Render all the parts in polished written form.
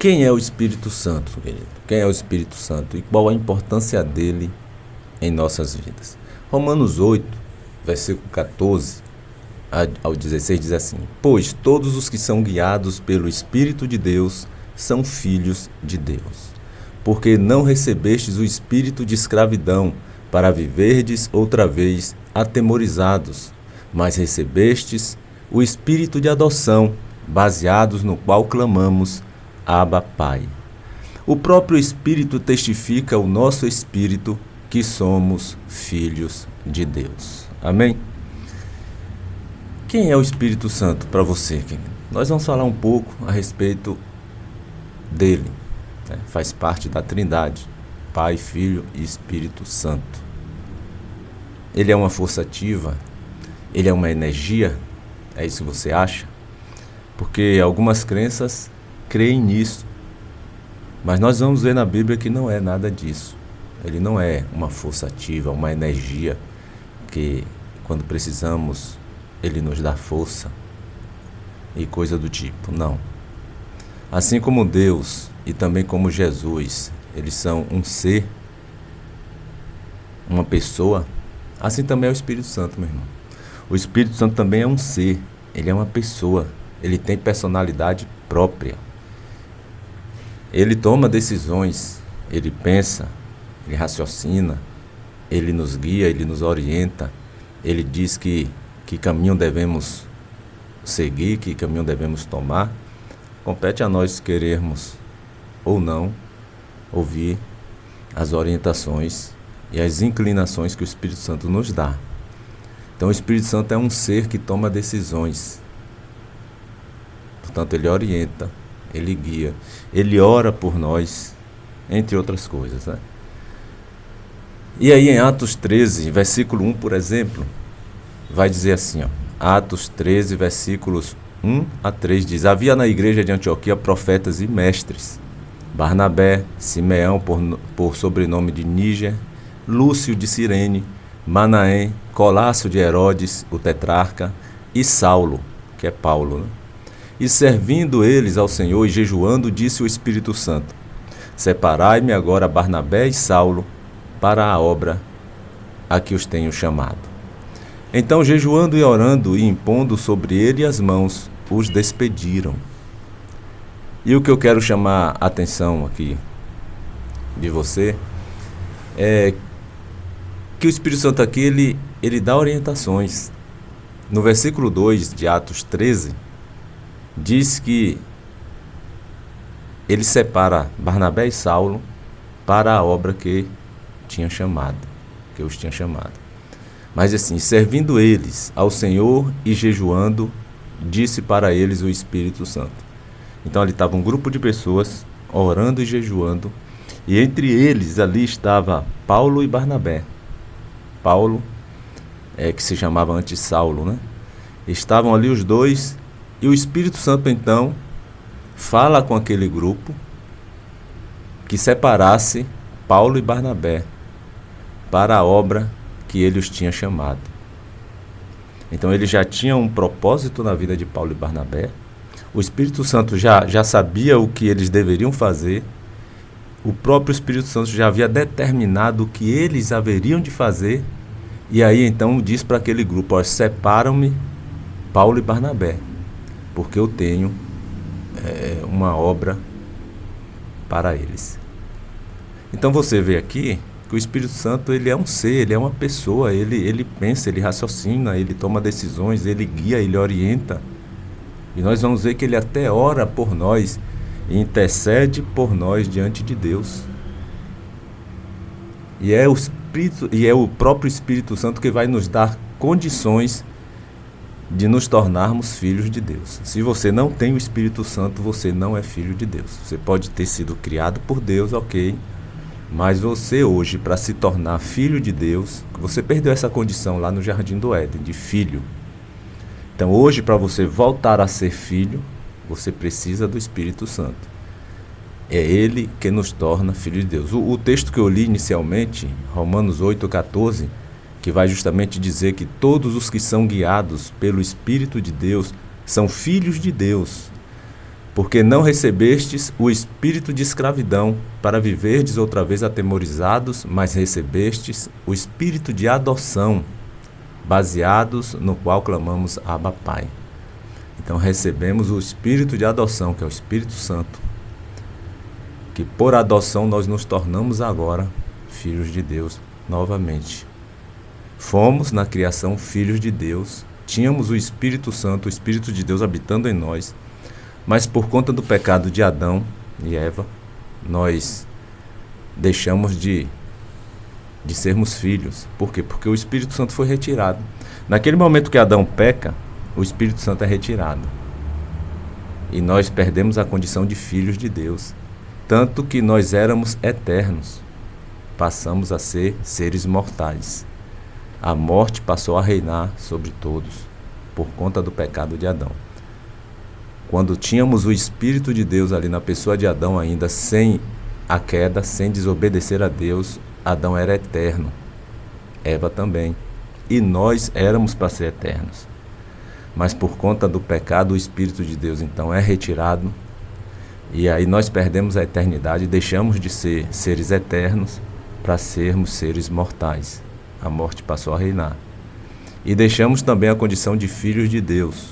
Quem é o Espírito Santo, querido? Quem é o Espírito Santo e qual a importância dele em nossas vidas? Romanos 8, versículo 14 ao 16 diz assim: Pois todos os que são guiados pelo Espírito de Deus são filhos de Deus. Porque não recebestes o espírito de escravidão para viverdes outra vez atemorizados, mas recebestes o espírito de adoção, baseados no qual clamamos: Abba, Pai. O próprio Espírito testifica ao nosso espírito que somos filhos de Deus. Amém? Quem é o Espírito Santo para você, querido? Nós vamos falar um pouco a respeito dele. Faz parte da Trindade, Pai, Filho e Espírito Santo. Ele é uma força ativa? Ele é uma energia? É isso que você acha? Porque algumas crenças creem nisso, mas nós vamos ver na Bíblia que não é nada disso. Ele não é uma força ativa, uma energia que quando precisamos ele nos dá força e coisa do tipo, não. Assim como Deus e também como Jesus, eles são um ser, uma pessoa, assim também é o Espírito Santo, meu irmão. O Espírito Santo também é um ser, ele é uma pessoa, ele tem personalidade própria. Ele toma decisões, ele pensa, ele raciocina, ele nos guia, ele nos orienta, ele diz que caminho devemos seguir, que caminho devemos tomar. Compete a nós querermos ou não ouvir as orientações e as inclinações que o Espírito Santo nos dá. Então o Espírito Santo é um ser que toma decisões. Portanto, ele orienta, ele guia, ele ora por nós, entre outras coisas, né? E aí em Atos 13, versículo 1, por exemplo, vai dizer assim, Atos 13, versículos 1 a 3, diz: Havia na igreja de Antioquia profetas e mestres, Barnabé, Simeão, por sobrenome de Níger, Lúcio de Cirene, Manaém, Colácio de Herodes, o tetrarca, e Saulo, que é Paulo, né? E servindo eles ao Senhor e jejuando, disse o Espírito Santo: Separai-me agora Barnabé e Saulo para a obra a que os tenho chamado. Então, jejuando e orando e impondo sobre ele as mãos, os despediram. E o que eu quero chamar a atenção aqui de você é que o Espírito Santo aqui, ele dá orientações. No versículo 2 de Atos 13, diz que ele separa Barnabé e Saulo para a obra que os tinha chamado. Mas assim, servindo eles ao Senhor e jejuando, disse para eles o Espírito Santo. Então ali estava um grupo de pessoas orando e jejuando, e entre eles ali estava Paulo e Barnabé. Paulo, que se chamava antes Saulo, né? Estavam ali os dois, e o Espírito Santo então fala com aquele grupo que separasse Paulo e Barnabé para a obra que ele os tinha chamado. Então ele já tinha um propósito na vida de Paulo e Barnabé. O Espírito Santo já sabia o que eles deveriam fazer. O próprio Espírito Santo já havia determinado o que eles haveriam de fazer. E aí então diz para aquele grupo: separam-me Paulo e Barnabé, porque eu tenho uma obra para eles. Então você vê aqui que o Espírito Santo, ele é um ser, ele é uma pessoa, ele pensa, ele raciocina, ele toma decisões, ele guia, ele orienta. E nós vamos ver que ele até ora por nós e intercede por nós diante de Deus. E é o próprio Espírito Santo que vai nos dar condições de nos tornarmos filhos de Deus. Se você não tem o Espírito Santo, você não é filho de Deus. Você pode ter sido criado por Deus, ok, mas você hoje, para se tornar filho de Deus, você perdeu essa condição lá no Jardim do Éden, de filho. Então hoje, para você voltar a ser filho, você precisa do Espírito Santo. É ele que nos torna filho de Deus. O texto que eu li inicialmente, Romanos 8,14, que vai justamente dizer que todos os que são guiados pelo Espírito de Deus são filhos de Deus. Porque não recebestes o espírito de escravidão para viverdes outra vez atemorizados, mas recebestes o espírito de adoção, baseados no qual clamamos Abba Pai. Então recebemos o espírito de adoção, que é o Espírito Santo, que por adoção nós nos tornamos agora filhos de Deus novamente. Fomos na criação filhos de Deus, tínhamos o Espírito Santo, o Espírito de Deus habitando em nós, mas por conta do pecado de Adão e Eva, nós deixamos de sermos filhos. Por quê? Porque o Espírito Santo foi retirado. Naquele momento que Adão peca, o Espírito Santo é retirado. E nós perdemos a condição de filhos de Deus. Tanto que nós éramos eternos. Passamos a ser seres mortais. A morte passou a reinar sobre todos, por conta do pecado de Adão. Quando tínhamos o Espírito de Deus ali na pessoa de Adão ainda, sem a queda, sem desobedecer a Deus, Adão era eterno, Eva também, e nós éramos para ser eternos. Mas por conta do pecado, o Espírito de Deus então é retirado, e aí nós perdemos a eternidade, deixamos de ser seres eternos para sermos seres mortais. A morte passou a reinar. E deixamos também a condição de filhos de Deus,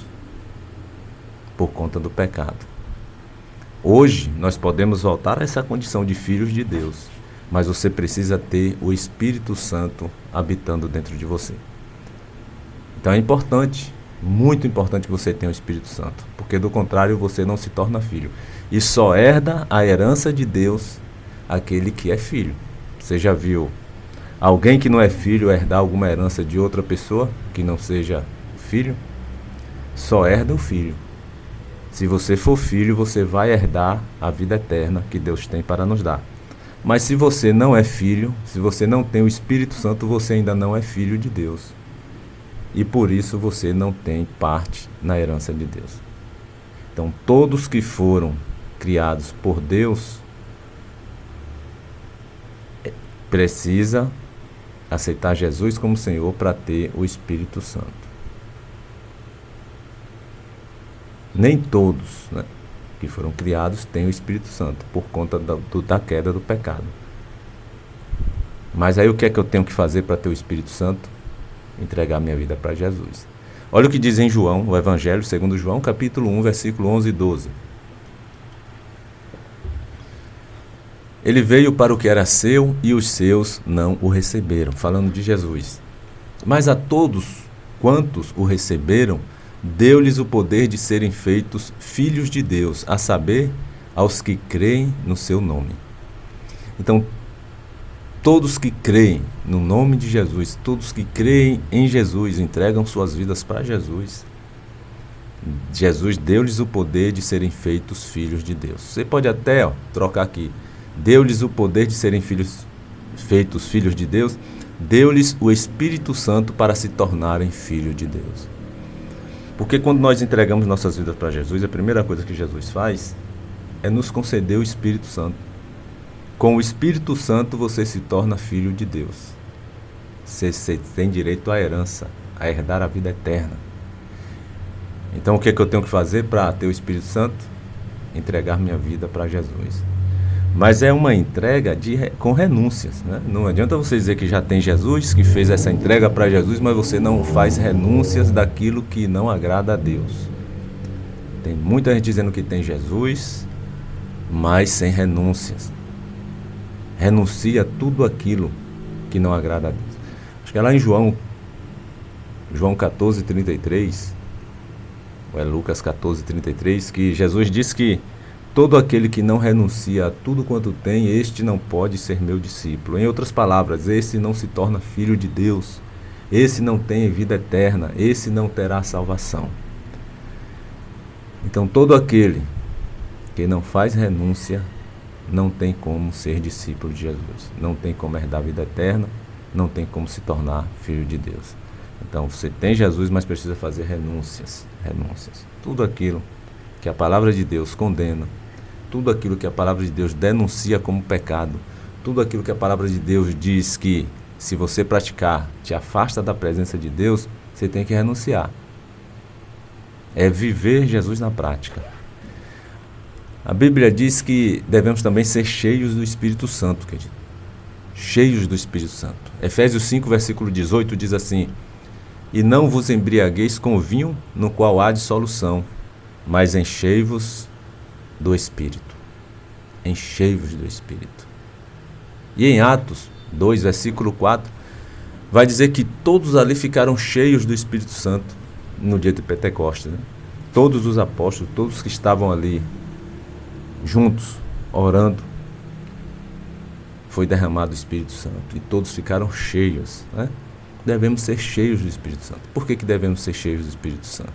por conta do pecado. Hoje nós podemos voltar a essa condição de filhos de Deus, mas você precisa ter o Espírito Santo habitando dentro de você. Então é importante, muito importante que você tenha o Espírito Santo, porque do contrário você não se torna filho. E só herda a herança de Deus aquele que é filho. Você já viu alguém que não é filho herdar alguma herança de outra pessoa que não seja filho? Só herda o filho. Se você for filho, você vai herdar a vida eterna que Deus tem para nos dar. Mas se você não é filho, se você não tem o Espírito Santo, você ainda não é filho de Deus. E por isso você não tem parte na herança de Deus. Então todos que foram criados por Deus precisa aceitar Jesus como Senhor para ter o Espírito Santo. Nem todos, né, que foram criados têm o Espírito Santo por conta da queda do pecado. Mas aí o que é que eu tenho que fazer para ter o Espírito Santo? Entregar minha vida para Jesus. Olha o que diz em João, o Evangelho segundo João, capítulo 1, versículo 11 e 12. Ele veio para o que era seu e os seus não o receberam, falando de Jesus. Mas a todos quantos o receberam, deu-lhes o poder de serem feitos filhos de Deus, a saber, aos que creem no seu nome. Então, todos que creem no nome de Jesus, todos que creem em Jesus, entregam suas vidas para Jesus. Jesus deu-lhes o poder de serem feitos filhos de Deus. Você pode até trocar aqui. Deu-lhes o poder de serem feitos filhos de Deus. Deu-lhes o Espírito Santo para se tornarem filhos de Deus. Porque quando nós entregamos nossas vidas para Jesus, a primeira coisa que Jesus faz é nos conceder o Espírito Santo. Com o Espírito Santo você se torna filho de Deus. Você tem direito à herança, a herdar a vida eterna. Então o que é que eu tenho que fazer para ter o Espírito Santo? Entregar minha vida para Jesus. Mas é uma entrega com renúncias, né? Não adianta você dizer que já tem Jesus, que fez essa entrega para Jesus, mas você não faz renúncias daquilo que não agrada a Deus. Tem muita gente dizendo que tem Jesus, mas sem renúncias. Renuncia tudo aquilo que não agrada a Deus. Acho que é lá em João 14:33, ou é Lucas 14:33, que Jesus diz que todo aquele que não renuncia a tudo quanto tem, este não pode ser meu discípulo. Em outras palavras, esse não se torna filho de Deus. Esse não tem vida eterna. Esse não terá salvação. Então, todo aquele que não faz renúncia, não tem como ser discípulo de Jesus. Não tem como herdar a vida eterna. Não tem como se tornar filho de Deus. Então, você tem Jesus, mas precisa fazer renúncias. Renúncias. Tudo aquilo que a palavra de Deus condena, tudo aquilo que a palavra de Deus denuncia como pecado, tudo aquilo que a palavra de Deus diz que, se você praticar, te afasta da presença de Deus, você tem que renunciar. É viver Jesus na prática. A Bíblia diz que devemos também ser cheios do Espírito Santo, querido. Cheios do Espírito Santo. Efésios 5, versículo 18 diz assim: e não vos embriagueis com vinho, no qual há dissolução, mas enchei-vos do Espírito. Enchei-vos do Espírito. E em Atos 2, versículo 4, vai dizer que todos ali ficaram cheios do Espírito Santo no dia de Pentecostes, né? Todos os apóstolos, todos que estavam ali juntos, orando, foi derramado o Espírito Santo e todos ficaram cheios, né? Devemos ser cheios do Espírito Santo. Por que devemos ser cheios do Espírito Santo?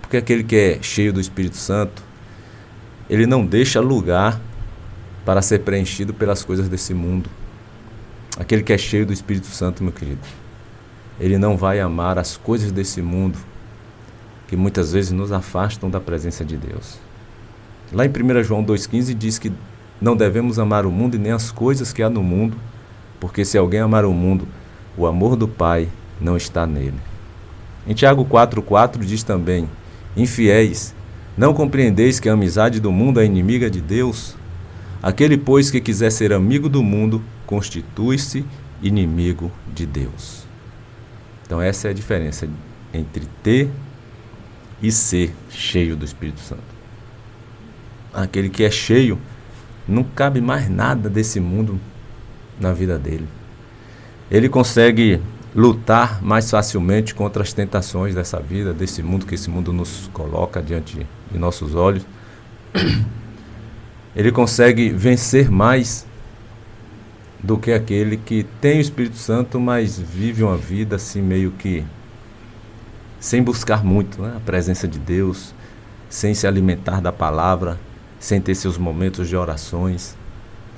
Porque aquele que é cheio do Espírito Santo, ele não deixa lugar para ser preenchido pelas coisas desse mundo. Aquele que é cheio do Espírito Santo, meu querido, ele não vai amar as coisas desse mundo que muitas vezes nos afastam da presença de Deus. Lá em 1 João 2,15 diz que não devemos amar o mundo e nem as coisas que há no mundo, porque se alguém amar o mundo, o amor do Pai não está nele. Em Tiago 4,4 diz também: infiéis, não compreendeis que a amizade do mundo é inimiga de Deus? Aquele, pois, que quiser ser amigo do mundo, constitui-se inimigo de Deus. Então essa é a diferença entre ter e ser cheio do Espírito Santo. Aquele que é cheio, não cabe mais nada desse mundo na vida dele. Ele consegue lutar mais facilmente contra as tentações dessa vida, desse mundo, que esse mundo nos coloca diante de nossos olhos. Ele consegue vencer mais do que aquele que tem o Espírito Santo, mas vive uma vida assim meio que sem buscar muito, né? A presença de Deus, sem se alimentar da palavra, sem ter seus momentos de orações,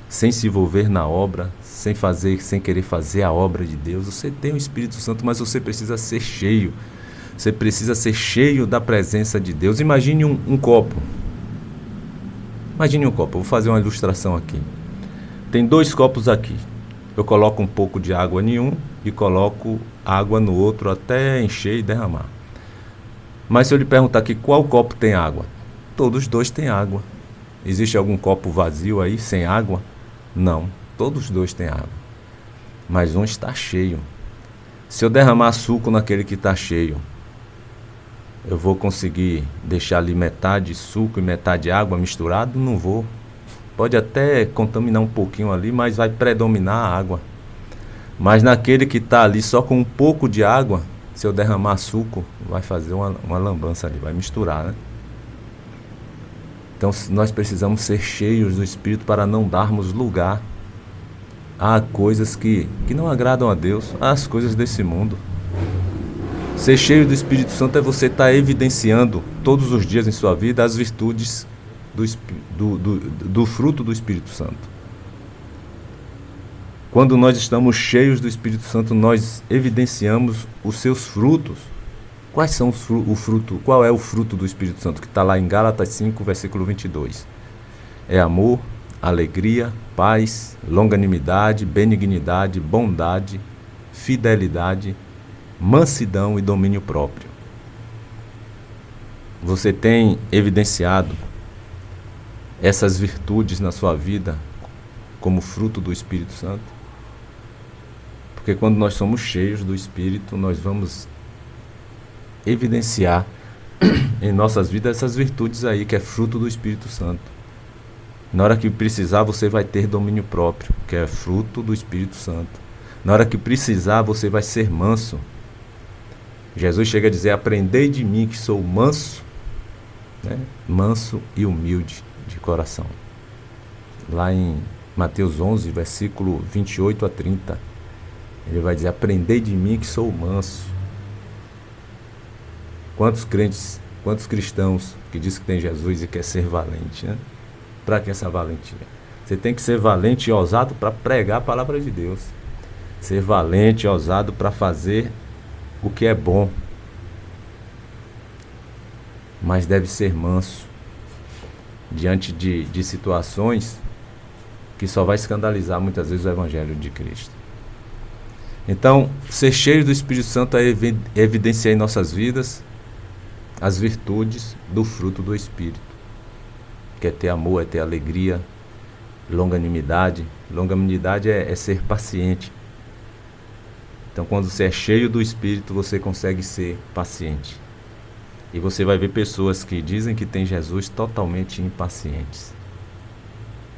sem se envolver na obra, sem querer fazer a obra de Deus. Você tem o Espírito Santo, mas você precisa ser cheio. Você precisa ser cheio da presença de Deus. Imagine um copo. Imagine um copo. Eu vou fazer uma ilustração aqui. Tem 2 copos aqui. Eu coloco um pouco de água em um e coloco água no outro até encher e derramar. Mas se eu lhe perguntar aqui qual copo tem água, todos os 2 têm água. Existe algum copo vazio aí, sem água? Não, todos os 2 têm água. Mas um está cheio. Se eu derramar suco naquele que está cheio, eu vou conseguir deixar ali metade suco e metade água misturado? Não vou. Pode até contaminar um pouquinho ali, mas vai predominar a água. Mas naquele que está ali só com um pouco de água, se eu derramar suco, vai fazer uma lambança ali, vai misturar, né? Então nós precisamos ser cheios do Espírito para não darmos lugar a coisas que não agradam a Deus, às coisas desse mundo. Ser cheio do Espírito Santo é você estar evidenciando todos os dias em sua vida as virtudes do fruto do Espírito Santo. Quando nós estamos cheios do Espírito Santo, nós evidenciamos os seus frutos. Quais são o fruto? Qual é o fruto do Espírito Santo? Que está lá em Gálatas 5, versículo 22. É amor, alegria, paz, longanimidade, benignidade, bondade, fidelidade, mansidão e domínio próprio. Você tem evidenciado essas virtudes na sua vida como fruto do Espírito Santo? Porque quando nós somos cheios do Espírito, nós vamos evidenciar em nossas vidas essas virtudes aí, que é fruto do Espírito Santo. Na hora que precisar, você vai ter domínio próprio, que é fruto do Espírito Santo. Na hora que precisar, você vai ser manso. Jesus chega a dizer: aprendei de mim que sou manso, né? Manso e humilde de coração. Lá em Mateus 11, versículo 28 a 30, ele vai dizer: aprendei de mim que sou manso. Quantos crentes, quantos cristãos que dizem que tem Jesus e quer ser valente, né? Para que essa valentia? Você tem que ser valente e ousado para pregar a palavra de Deus. Ser valente e ousado para fazer o que é bom. Mas deve ser manso diante de situações que só vai escandalizar muitas vezes o Evangelho de Cristo. Então, ser cheio do Espírito Santo é evidenciar em nossas vidas as virtudes do fruto do Espírito. que é ter amor, é ter alegria, longanimidade. Longanimidade é ser paciente. Então, quando você é cheio do Espírito, você consegue ser paciente. E você vai ver pessoas que dizem que tem Jesus totalmente impacientes.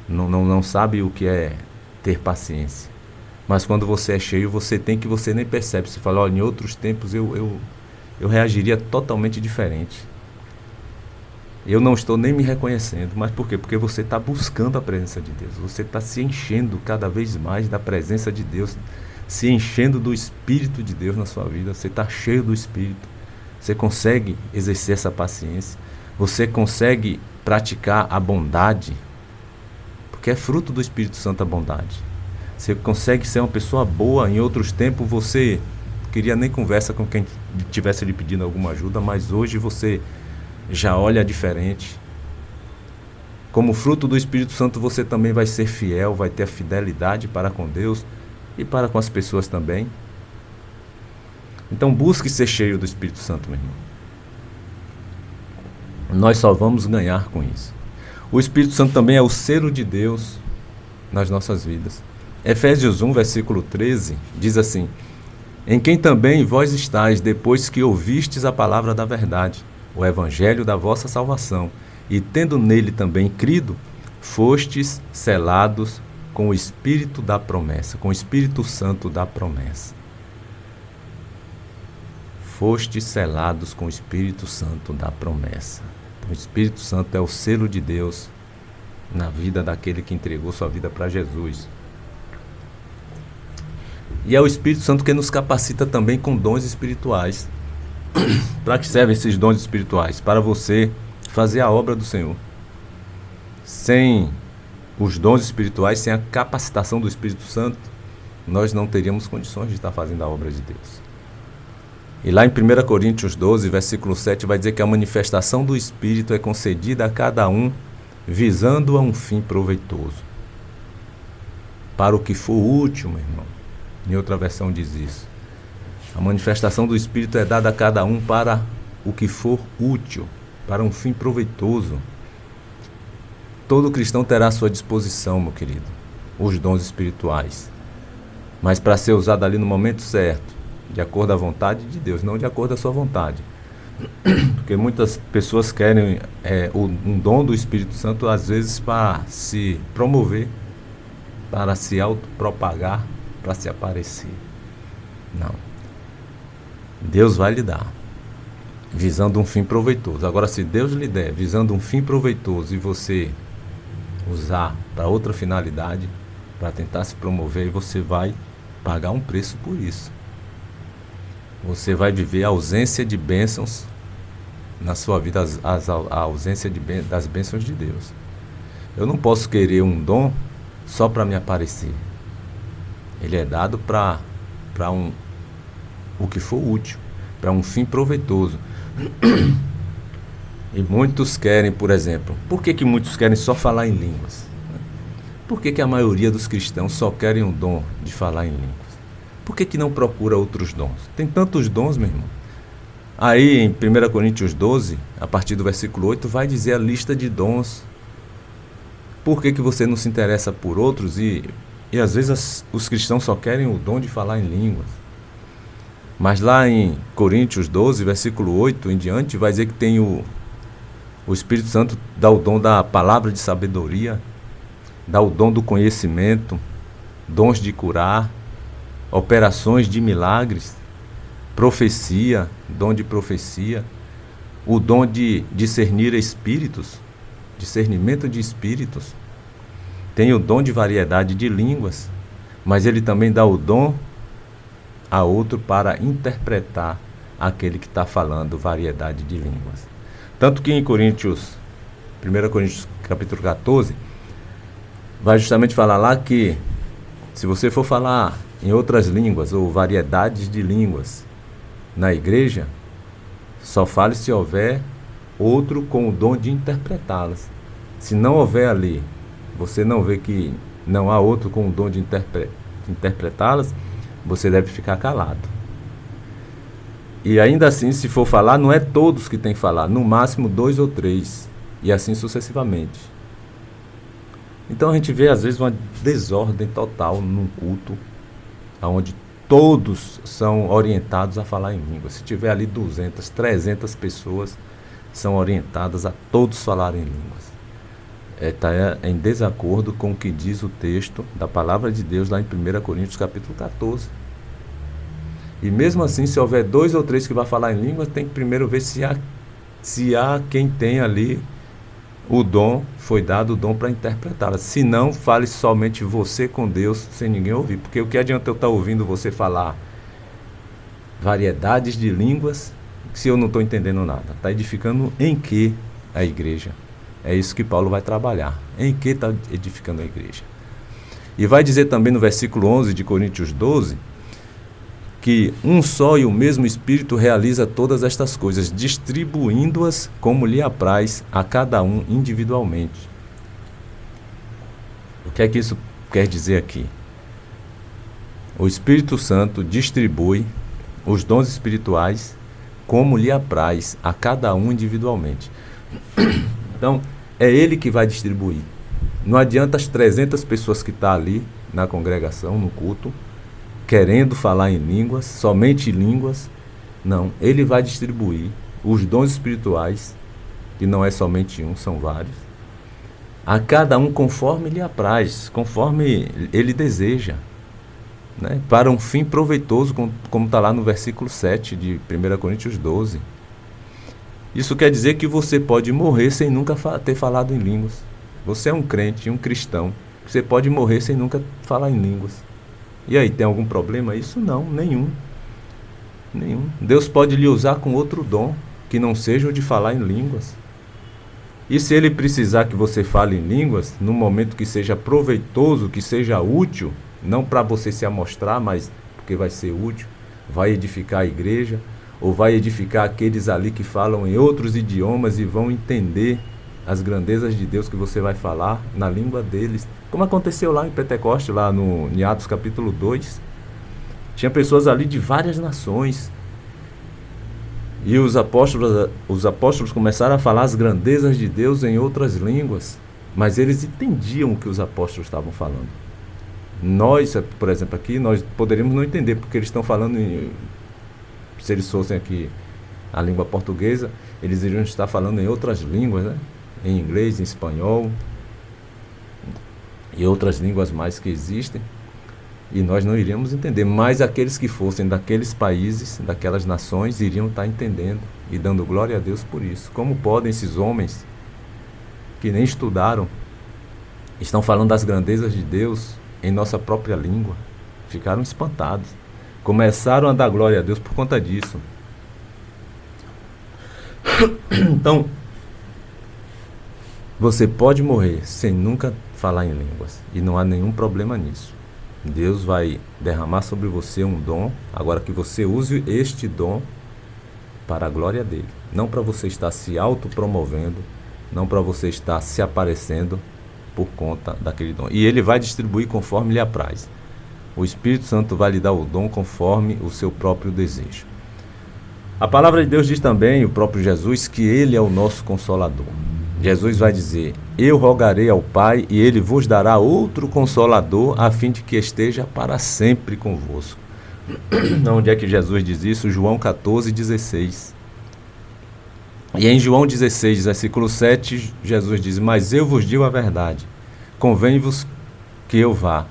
Não sabe o que é ter paciência. Mas quando você é cheio, você tem que você nem percebe. Você fala, olha, em outros tempos eu reagiria totalmente diferente. Eu não estou nem me reconhecendo. Mas por quê? Porque você está buscando a presença de Deus. Você está se enchendo cada vez mais da presença de Deus, se enchendo do Espírito de Deus na sua vida. Você está cheio do Espírito. Você consegue exercer essa paciência. Você consegue praticar a bondade, porque é fruto do Espírito Santo a bondade. Você consegue ser uma pessoa boa. Em outros tempos você queria nem conversa com quem estivesse lhe pedindo alguma ajuda, mas hoje você já olha diferente. Como fruto do Espírito Santo você também vai ser fiel, vai ter a fidelidade para com Deus e para com as pessoas também. Então busque ser cheio do Espírito Santo, meu irmão. Nós só vamos ganhar com isso. O Espírito Santo também é o selo de Deus nas nossas vidas. Efésios 1, versículo 13, diz assim: em quem também vós estáis, depois que ouvistes a palavra da verdade, o evangelho da vossa salvação, e tendo nele também crido, fostes selados com o Espírito da promessa, com o Espírito Santo da promessa. Fostes selados com o Espírito Santo da promessa. Então, o Espírito Santo é o selo de Deus na vida daquele que entregou sua vida para Jesus. E é o Espírito Santo que nos capacita também com dons espirituais. Para que servem esses dons espirituais? Para você fazer a obra do Senhor. Sem os dons espirituais, sem a capacitação do Espírito Santo, nós não teríamos condições de estar fazendo a obra de Deus. E lá em 1 Coríntios 12, versículo 7, vai dizer que a manifestação do Espírito é concedida a cada um, visando a um fim proveitoso. Para o que for útil, meu irmão. Em outra versão diz isso. A manifestação do Espírito é dada a cada um para o que for útil, para um fim proveitoso. Todo cristão terá à sua disposição, meu querido, os dons espirituais. Mas para ser usado ali no momento certo, de acordo à vontade de Deus, não de acordo à sua vontade. Porque muitas pessoas querem um dom do Espírito Santo, às vezes, para se promover, para se autopropagar, para se aparecer. Não. Deus vai lhe dar, visando um fim proveitoso. Agora, se Deus lhe der, visando um fim proveitoso, e você usar para outra finalidade, para tentar se promover, você vai pagar um preço por isso. Você vai viver a ausência de bênçãos na sua vida, a ausência das bênçãos de Deus. Eu não posso querer um dom só para me aparecer. Ele é dado para o que for útil, para um fim proveitoso. E muitos querem, por exemplo, por que muitos querem só falar em línguas? Por que a maioria dos cristãos só querem um dom de falar em línguas? Por que não procura outros dons? Tem tantos dons, meu irmão. Aí em 1 Coríntios 12, a partir do versículo 8, vai dizer a lista de dons. Por que você não se interessa por outros? E às vezes os cristãos só querem o dom de falar em línguas. Mas lá em Coríntios 12, versículo 8 em diante, vai dizer que tem o Espírito Santo dá o dom da palavra de sabedoria, dá o dom do conhecimento, dons de curar, operações de milagres, profecia, dom de profecia, o dom de discernir espíritos, discernimento de espíritos. Tem o dom de variedade de línguas, mas ele também dá o dom a outro para interpretar aquele que está falando variedade de línguas. Tanto que em 1 Coríntios capítulo 14, vai justamente falar lá que se você for falar em outras línguas ou variedades de línguas na igreja, só fale se houver outro com o dom de interpretá-las. Se não houver ali, você não vê que não há outro com o dom de interpretá-las, você deve ficar calado. E ainda assim, se for falar, não é todos que têm que falar, no máximo 2 ou 3, e assim sucessivamente. Então a gente vê às vezes uma desordem total num culto, onde todos são orientados a falar em língua. Se tiver ali 200, 300 pessoas, são orientadas a todos falarem em línguas. Está em desacordo com o que diz o texto da palavra de Deus lá em 1 Coríntios capítulo 14. E mesmo assim, se houver 2 ou 3 que vão falar em línguas, tem que primeiro ver se há quem tem ali o dom, foi dado o dom para interpretá-la. Se não, fale somente você com Deus, sem ninguém ouvir. Porque o que adianta eu estar ouvindo você falar variedades de línguas, se eu não estou entendendo nada? Está edificando em que a igreja? É isso que Paulo vai trabalhar. Em que está edificando a igreja? E vai dizer também no versículo 11 de Coríntios 12, que um só e o mesmo Espírito realiza todas estas coisas, distribuindo-as como lhe apraz a cada um individualmente. O que é que isso quer dizer aqui? O Espírito Santo distribui os dons espirituais como lhe apraz a cada um individualmente. Então, é ele que vai distribuir. Não adianta as 300 pessoas que estão ali na congregação, no culto, querendo falar em línguas, somente línguas. Não, ele vai distribuir os dons espirituais, que não é somente um, são vários, a cada um conforme lhe apraz, conforme ele deseja, né? Para um fim proveitoso, como está lá no versículo 7 de 1 Coríntios 12. Isso quer dizer que você pode morrer sem nunca ter falado em línguas. Você é um crente, um cristão, você pode morrer sem nunca falar em línguas. E aí, tem algum problema? Isso não, nenhum. Deus pode lhe usar com outro dom, que não seja o de falar em línguas. E se ele precisar que você fale em línguas, no momento que seja proveitoso, que seja útil, não para você se amostrar, mas porque vai ser útil, vai edificar a igreja, ou vai edificar aqueles ali que falam em outros idiomas e vão entender as grandezas de Deus que você vai falar na língua deles. Como aconteceu lá em Pentecoste, lá em Atos capítulo 2. Tinha pessoas ali de várias nações. E os apóstolos começaram a falar as grandezas de Deus em outras línguas. Mas eles entendiam o que os apóstolos estavam falando. Nós, por exemplo, aqui, nós poderíamos não entender, porque eles estão falando, se eles fossem aqui a língua portuguesa, eles iriam estar falando em outras línguas, né? Em inglês, em espanhol e outras línguas mais que existem, e nós não iríamos entender, mas aqueles que fossem daqueles países, daquelas nações, iriam estar entendendo e dando glória a Deus por isso. Como podem esses homens que nem estudaram, estão falando das grandezas de Deus em nossa própria língua? Ficaram espantados, começaram a dar glória a Deus por conta disso. Então, você pode morrer sem nunca falar em línguas, e não há nenhum problema nisso. Deus vai derramar sobre você um dom, agora que você use este dom para a glória dele. Não para você estar se autopromovendo, não para você estar se aparecendo por conta daquele dom. E ele vai distribuir conforme lhe apraz. O Espírito Santo vai lhe dar o dom conforme o seu próprio desejo. A palavra de Deus diz também, o próprio Jesus, que ele é o nosso Consolador. Jesus vai dizer: eu rogarei ao Pai e ele vos dará outro Consolador, a fim de que esteja para sempre convosco. Onde é que Jesus diz isso? João 14:16. E em João 16, versículo 7, Jesus diz: mas eu vos digo a verdade, convém-vos que eu vá,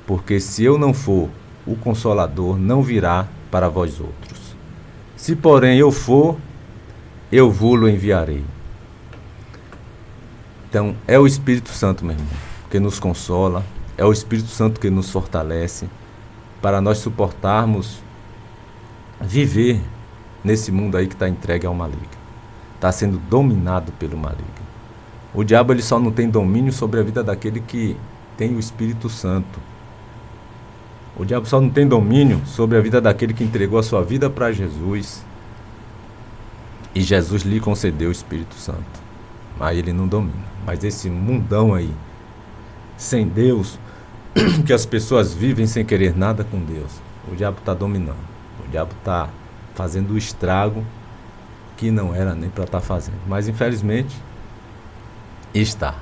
porque se eu não for, o Consolador não virá para vós outros. Se porém eu for, eu vou-lo enviarei. Então, é o Espírito Santo, meu irmão, que nos consola, é o Espírito Santo que nos fortalece, para nós suportarmos viver nesse mundo aí que está entregue ao maligno, está sendo dominado pelo maligno. O diabo, ele só não tem domínio sobre a vida daquele que tem o Espírito Santo. O diabo só não tem domínio sobre a vida daquele que entregou a sua vida para Jesus, e Jesus lhe concedeu o Espírito Santo. Aí ele não domina. Mas esse mundão aí, sem Deus, que as pessoas vivem sem querer nada com Deus, o diabo está dominando. O diabo está fazendo o estrago que não era nem para estar fazendo. Mas infelizmente está.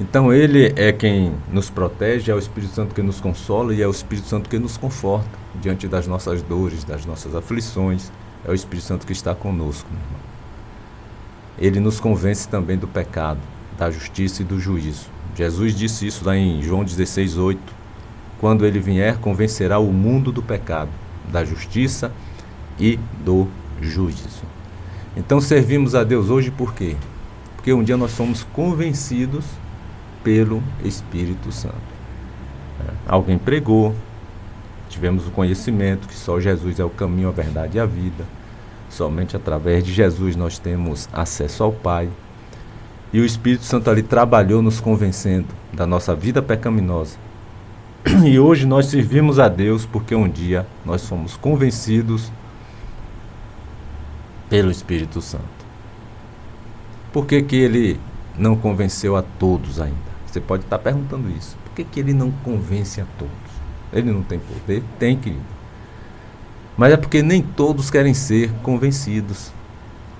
Então ele é quem nos protege, é o Espírito Santo que nos consola e é o Espírito Santo que nos conforta diante das nossas dores, das nossas aflições. É o Espírito Santo que está conosco, meu irmão. Ele nos convence também do pecado, da justiça e do juízo. Jesus disse isso lá em João 16:8. Quando ele vier, convencerá o mundo do pecado, da justiça e do juízo. Então servimos a Deus hoje por quê? Porque um dia nós fomos convencidos pelo Espírito Santo. Alguém pregou, tivemos o conhecimento que só Jesus é o caminho, a verdade e a vida. Somente através de Jesus nós temos acesso ao Pai. E o Espírito Santo ali trabalhou nos convencendo da nossa vida pecaminosa. E hoje nós servimos a Deus porque um dia nós fomos convencidos pelo Espírito Santo. Por que que ele não convenceu a todos ainda? Você pode estar perguntando isso. Por que que ele não convence a todos? Ele não tem poder? Tem, querido. Mas é porque nem todos querem ser convencidos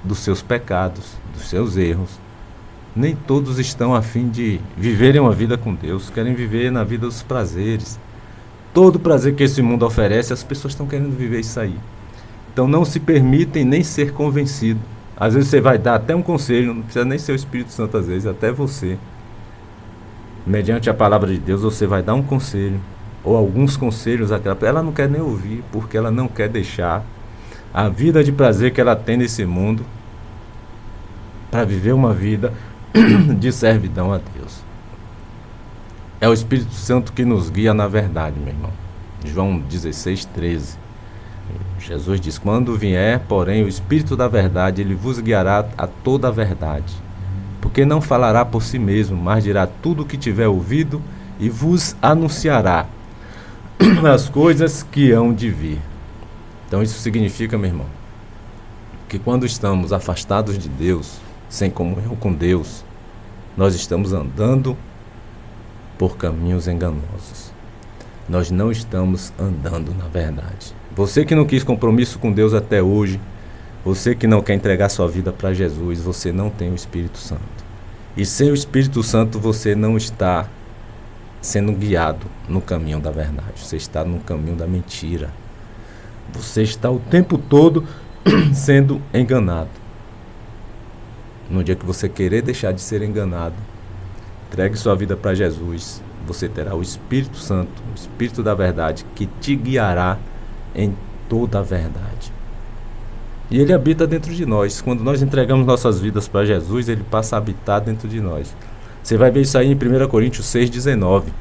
dos seus pecados, dos seus erros. Nem todos estão a fim de viverem uma vida com Deus, querem viver na vida dos prazeres. Todo prazer que esse mundo oferece, as pessoas estão querendo viver isso aí. Então não se permitem nem ser convencidos. Às vezes você vai dar até um conselho, não precisa nem ser o Espírito Santo, às vezes até você. Mediante a palavra de Deus, você vai dar um conselho, ou alguns conselhos àquela pessoa. Ela não quer nem ouvir, porque ela não quer deixar a vida de prazer que ela tem nesse mundo para viver uma vida de servidão a Deus. É o Espírito Santo que nos guia na verdade, meu irmão. João 16:13. Jesus diz: quando vier, porém, o Espírito da verdade, ele vos guiará a toda a verdade. Porque não falará por si mesmo, mas dirá tudo o que tiver ouvido e vos anunciará as coisas que hão de vir. Então isso significa, meu irmão, que quando estamos afastados de Deus, sem comunhão com Deus, nós estamos andando por caminhos enganosos. Nós não estamos andando na verdade. Você que não quis compromisso com Deus até hoje, você que não quer entregar sua vida para Jesus, você não tem o Espírito Santo. E sem o Espírito Santo você não está sendo guiado no caminho da verdade. Você está no caminho da mentira. Você está o tempo todo sendo enganado. No dia que você querer deixar de ser enganado, entregue sua vida para Jesus. Você terá o Espírito Santo, o Espírito da verdade, que te guiará em toda a verdade. E ele habita dentro de nós. Quando nós entregamos nossas vidas para Jesus, ele passa a habitar dentro de nós. Você vai ver isso aí em 1 Coríntios 6:19.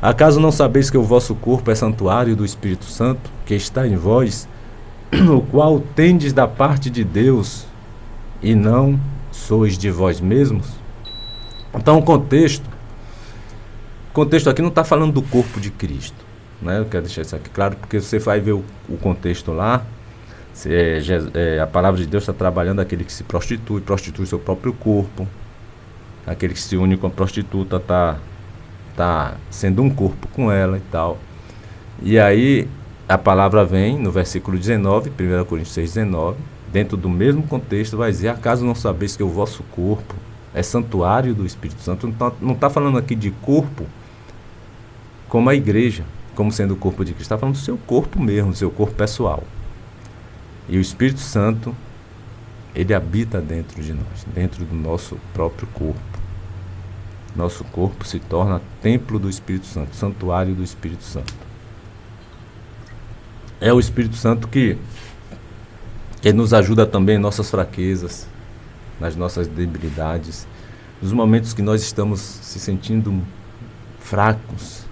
Acaso não sabeis que o vosso corpo é santuário do Espírito Santo, que está em vós, o qual tendes da parte de Deus, e não sois de vós mesmos? Então o contexto aqui não está falando do corpo de Cristo, né? Eu quero deixar isso aqui claro, porque você vai ver o contexto lá. A palavra de Deus está trabalhando aquele que se prostitui seu próprio corpo. Aquele que se une com a prostituta está sendo um corpo com ela e tal. E aí a palavra vem no versículo 19, 1 Coríntios 6:19, dentro do mesmo contexto vai dizer: acaso não sabeis que o vosso corpo é santuário do Espírito Santo? Não está falando aqui de corpo como a igreja, como sendo o corpo de Cristo. Está falando do seu corpo mesmo, do seu corpo pessoal. E o Espírito Santo, ele habita dentro de nós, dentro do nosso próprio corpo. Nosso corpo se torna templo do Espírito Santo, santuário do Espírito Santo. É o Espírito Santo que nos ajuda também em nossas fraquezas, nas nossas debilidades, nos momentos que nós estamos se sentindo fracos.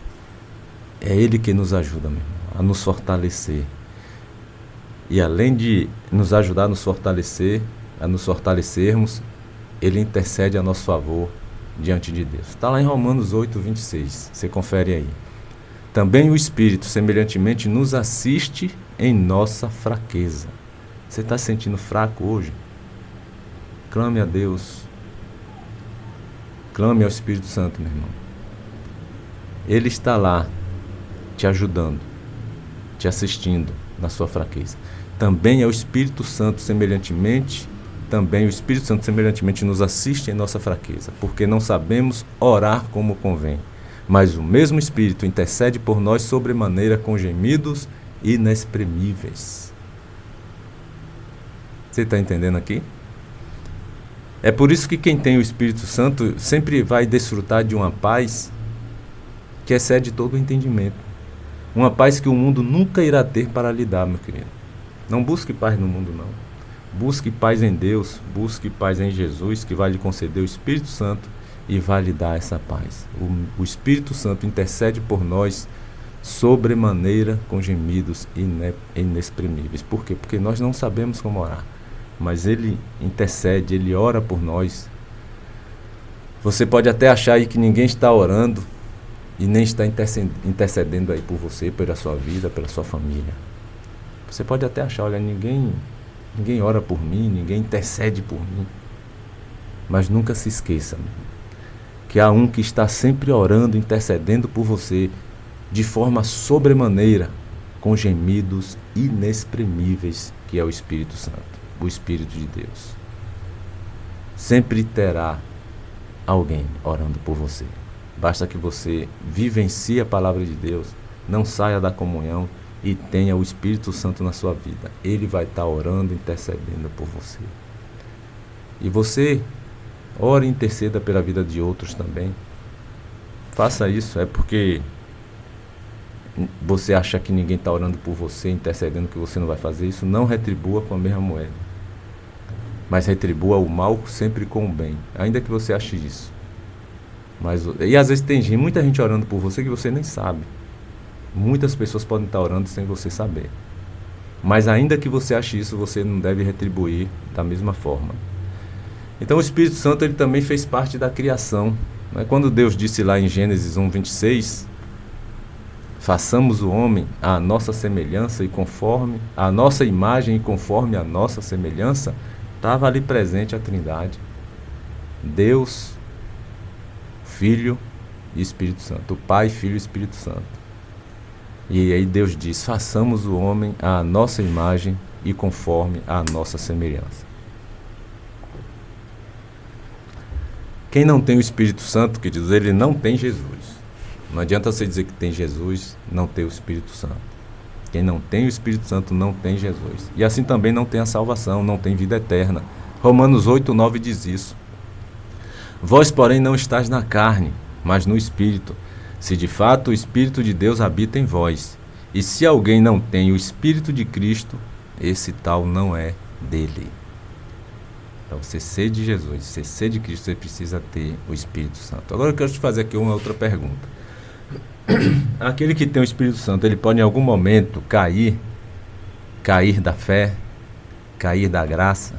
É Ele que nos ajuda, meu irmão, a nos fortalecer. E além de nos ajudar a nos fortalecermos, Ele intercede a nosso favor diante de Deus. Está lá em Romanos 8:26, você confere aí. Também o Espírito, semelhantemente, nos assiste em nossa fraqueza. Você está se sentindo fraco hoje? Clame a Deus. Clame ao Espírito Santo, meu irmão. Ele está lá, te ajudando, te assistindo na sua fraqueza. Também é o Espírito Santo, semelhantemente, também o Espírito Santo semelhantemente nos assiste em nossa fraqueza, porque não sabemos orar como convém. Mas o mesmo Espírito intercede por nós sobremaneira com gemidos inexprimíveis. Você está entendendo aqui? É por isso que quem tem o Espírito Santo sempre vai desfrutar de uma paz que excede todo o entendimento. Uma paz que o mundo nunca irá ter para lhe dar, meu querido. Não busque paz no mundo, não. Busque paz em Deus, busque paz em Jesus, que vai lhe conceder o Espírito Santo e vai lhe dar essa paz. O Espírito Santo intercede por nós sobremaneira com gemidos inexprimíveis. Por quê? Porque nós não sabemos como orar, mas Ele intercede, Ele ora por nós. Você pode até achar aí que ninguém está orando e nem está intercedendo aí por você, pela sua vida, pela sua família. Você pode até achar, olha, ninguém ora por mim, ninguém intercede por mim. Mas nunca se esqueça, que há um que está sempre orando, intercedendo por você, de forma sobremaneira, com gemidos inexprimíveis, que é o Espírito Santo, o Espírito de Deus. Sempre terá alguém orando por você. Basta que você vivencie a palavra de Deus, não saia da comunhão e tenha o Espírito Santo na sua vida. Ele vai estar orando, intercedendo por você. E você ore e interceda pela vida de outros também. Faça isso, é porque você acha que ninguém está orando por você, intercedendo, que você não vai fazer isso. Não retribua com a mesma moeda, mas retribua o mal sempre com o bem, ainda que você ache isso. E às vezes tem muita gente orando por você que você nem sabe. Muitas pessoas podem estar orando sem você saber. Mas ainda que você ache isso, você não deve retribuir da mesma forma. Então o Espírito Santo, ele também fez parte da criação. Quando Deus disse lá em Gênesis 1:26, façamos o homem à nossa semelhança e conforme a nossa imagem e conforme a nossa semelhança, estava ali presente a Trindade. Deus, Filho e Espírito Santo. O Pai, Filho e Espírito Santo. E aí Deus diz, façamos o homem à nossa imagem e conforme a nossa semelhança. Quem não tem o Espírito Santo, queridos, ele não tem Jesus. Não adianta você dizer que tem Jesus, não ter o Espírito Santo. Quem não tem o Espírito Santo não tem Jesus. E assim também não tem a salvação, não tem vida eterna. Romanos 8:9 diz isso. Vós, porém, não estáis na carne, mas no Espírito, se de fato o Espírito de Deus habita em vós. E se alguém não tem o Espírito de Cristo, esse tal não é dele. Para você ser de Jesus, você ser de Cristo, você precisa ter o Espírito Santo. Agora eu quero te fazer aqui uma outra pergunta. Aquele que tem o Espírito Santo, ele pode em algum momento cair da fé, cair da graça,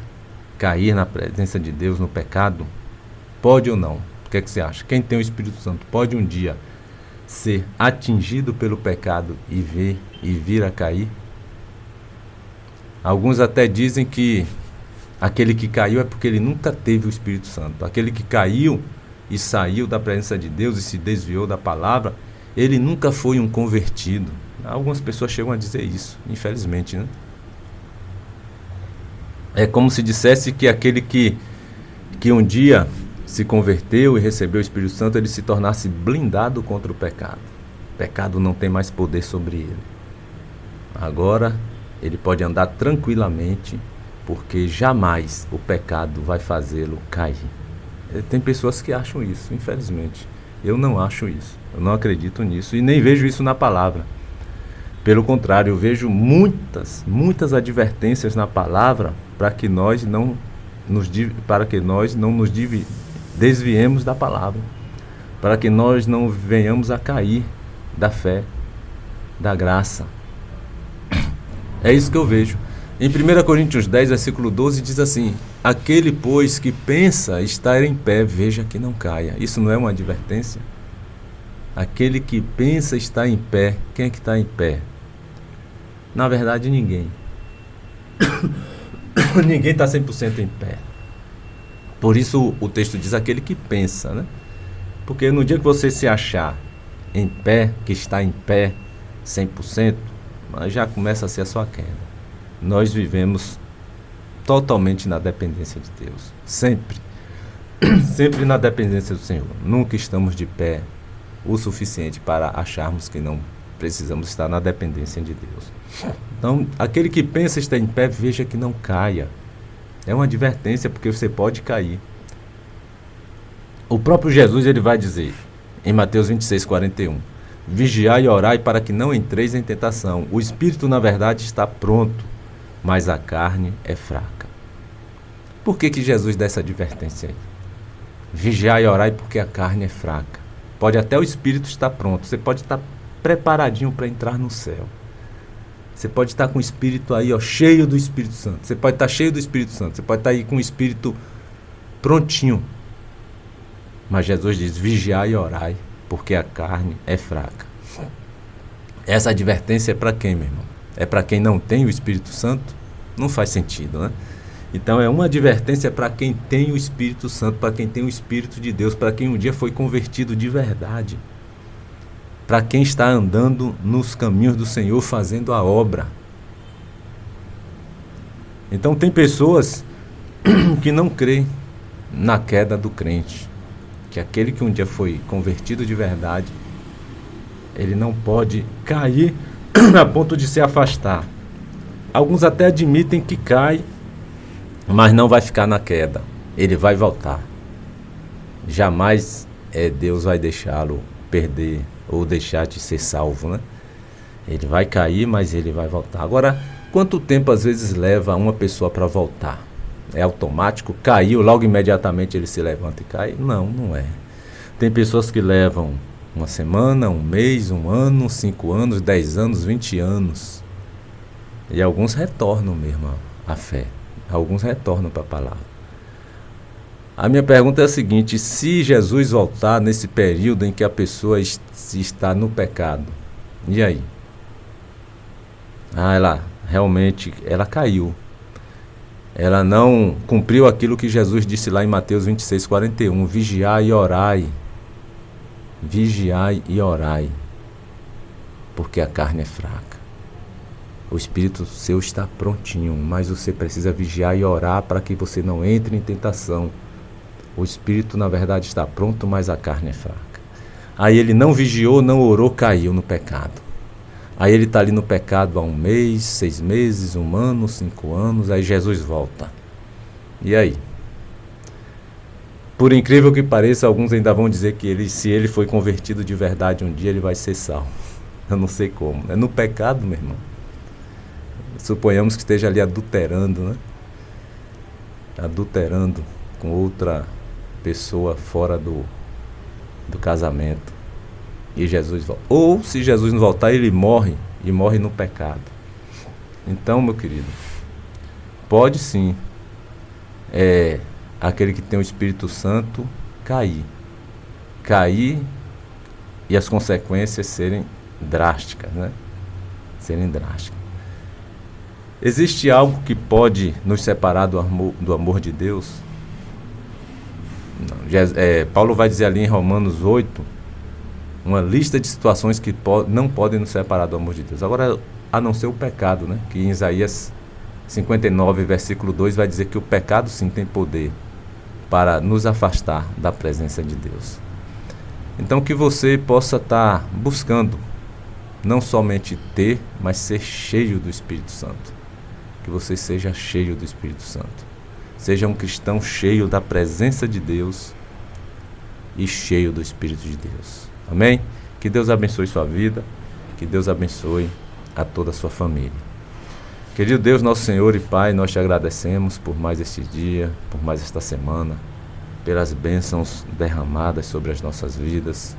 cair na presença de Deus, no pecado? Pode ou não? O que é que você acha? Quem tem o Espírito Santo pode um dia ser atingido pelo pecado e vir a cair? Alguns até dizem que aquele que caiu é porque ele nunca teve o Espírito Santo. Aquele que caiu e saiu da presença de Deus e se desviou da palavra, ele nunca foi um convertido. Algumas pessoas chegam a dizer isso, infelizmente, né? É como se dissesse que aquele que um dia se converteu e recebeu o Espírito Santo, ele se tornasse blindado contra o pecado. O pecado não tem mais poder sobre ele. Agora, ele pode andar tranquilamente, porque jamais o pecado vai fazê-lo cair. Tem pessoas que acham isso, infelizmente. Eu não acho isso. Eu não acredito nisso e nem vejo isso na palavra. Pelo contrário, eu vejo muitas advertências na palavra para que nós não nos desviemos da palavra, para que nós não venhamos a cair da fé, da graça. É isso que eu vejo. Em 1 Coríntios 10, versículo 12, diz assim: aquele, pois, que pensa estar em pé, veja que não caia. Isso não é uma advertência? Aquele que pensa estar em pé, quem é que está em pé? Na verdade, ninguém. Ninguém está 100% em pé. Por isso o texto diz aquele que pensa, né? Porque no dia que você se achar em pé, que está em pé 100%, já começa a ser a sua queda. Nós vivemos totalmente na dependência de Deus. Sempre. Sempre na dependência do Senhor. Nunca estamos de pé o suficiente para acharmos que não precisamos estar na dependência de Deus. Então, aquele que pensa estar em pé, veja que não caia. É uma advertência, porque você pode cair. O próprio Jesus, ele vai dizer, em Mateus 26:41, vigiai e orai para que não entreis em tentação. O espírito, na verdade, está pronto, mas a carne é fraca. Por que Jesus dá essa advertência aí? Vigiai e orai porque a carne é fraca. Pode até o espírito estar pronto, você pode estar preparadinho para entrar no céu. Você pode estar com o espírito aí, cheio do Espírito Santo. Você pode estar cheio do Espírito Santo. Você pode estar aí com o espírito prontinho. Mas Jesus diz, vigiai e orai, porque a carne é fraca. Essa advertência é para quem, meu irmão? É para quem não tem o Espírito Santo? Não faz sentido, né? Então é uma advertência para quem tem o Espírito Santo, para quem tem o Espírito de Deus, para quem um dia foi convertido de verdade. Para quem está andando nos caminhos do Senhor, fazendo a obra. Então tem pessoas que não creem na queda do crente. Que aquele que um dia foi convertido de verdade, ele não pode cair a ponto de se afastar. Alguns até admitem que cai, mas não vai ficar na queda. Ele vai voltar. Jamais Deus vai deixá-lo perder ou deixar de ser salvo, né? Ele vai cair, mas ele vai voltar. Agora, quanto tempo às vezes leva uma pessoa para voltar? É automático? Caiu, logo imediatamente ele se levanta e cai? Não, não é. Tem pessoas que levam uma semana, um mês, um ano, 5 anos, 10 anos, 20 anos. E alguns retornam mesmo à fé. Alguns retornam para a palavra. A minha pergunta é a seguinte: se Jesus voltar nesse período em que a pessoa está no pecado, e aí? Ela realmente caiu. Ela não cumpriu aquilo que Jesus disse lá em Mateus 26:41, vigiai e orai. Vigiai e orai, porque a carne é fraca. O espírito seu está prontinho, mas você precisa vigiar e orar para que você não entre em tentação. O espírito, na verdade, está pronto, mas a carne é fraca. Aí ele não vigiou, não orou, caiu no pecado. Aí ele está ali no pecado há 1 mês, 6 meses, 1 ano, 5 anos, aí Jesus volta. E aí? Por incrível que pareça, alguns ainda vão dizer que se ele foi convertido de verdade um dia, ele vai ser salvo. Eu não sei como. É no pecado, meu irmão. Suponhamos que esteja ali adulterando, né? Adulterando com outra pessoa fora do casamento. E Jesus volta. Ou, se Jesus não voltar, ele morre, e morre no pecado. Então, meu querido, pode sim, aquele que tem o Espírito Santo, cair e as consequências serem drásticas, né? Serem drásticas. Existe algo que pode nos separar do amor de Deus? Não. Paulo vai dizer ali em Romanos 8, uma lista de situações que não podem nos separar do amor de Deus. Agora, a não ser o pecado, né? Que em Isaías 59, versículo 2, vai dizer que o pecado sim tem poder para nos afastar da presença de Deus. Então, que você possa estar buscando não somente ter, mas ser cheio do Espírito Santo. Que você seja cheio do Espírito Santo. Seja um cristão cheio da presença de Deus e cheio do Espírito de Deus. Amém? Que Deus abençoe sua vida, que Deus abençoe a toda a sua família. Querido Deus, nosso Senhor e Pai, nós te agradecemos por mais este dia, por mais esta semana, pelas bênçãos derramadas sobre as nossas vidas.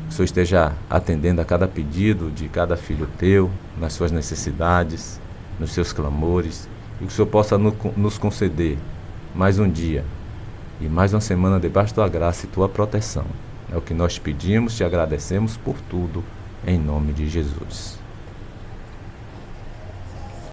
Que o Senhor esteja atendendo a cada pedido de cada filho teu, nas suas necessidades, nos seus clamores, e que o Senhor possa nos conceder mais um dia e mais uma semana debaixo da tua graça e tua proteção. É o que nós pedimos, te agradecemos por tudo, em nome de Jesus.